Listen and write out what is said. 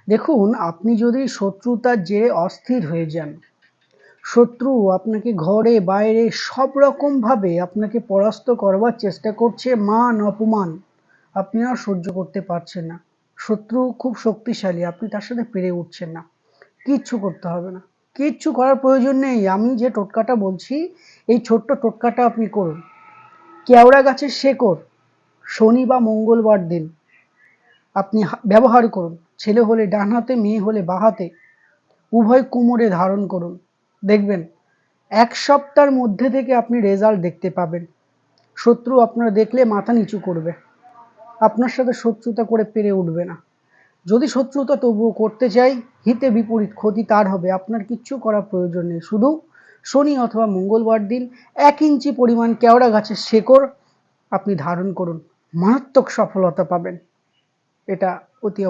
দেখুন, আপনি যদি শত্রুতার জেরে অস্থির হয়ে যান, শত্রু আপনাকে ঘরে বাইরে সব রকমভাবে আপনাকে পরাস্ত করবার চেষ্টা করছে, মান অপমান আপনি আর সহ্য করতে পারছেন না। শত্রু খুব শক্তিশালী, আপনি তার সাথে পেরে উঠছেন না। কিচ্ছু করতে হবে না, কিচ্ছু করার প্রয়োজন নেই। আমি যে টোটকাটা বলছি, এই ছোট্ট টোটকাটা আপনি করুন। কেওড়া গাছের শেকড় শনি বা মঙ্গলবার দিন আপনি ব্যবহার করুন। ছেলে হলে ডান হাতে, মেয়ে হলে বাঁ হাতে, উভয় কোমরে ধারণ করুন। দেখবেন ১ সপ্তাহের মধ্যে থেকে আপনি রেজাল্ট দেখতে পাবেন। শত্রু আপনার দেখলে মাথা নিচু করবে, আপনার সাথে শত্রুতা করে পেরে উঠবে না। যদি শত্রুতা তবুও করতে চাই, হিতে বিপরীত ক্ষতি তার হবে, আপনার কিচ্ছু করার প্রয়োজন নেই। শুধু শনি অথবা মঙ্গলবার দিন ১ ইঞ্চি পরিমাণ কেওড়া গাছের শেকড় আপনি ধারণ করুন, মারাত্মক সফলতা পাবেন। এটা অতি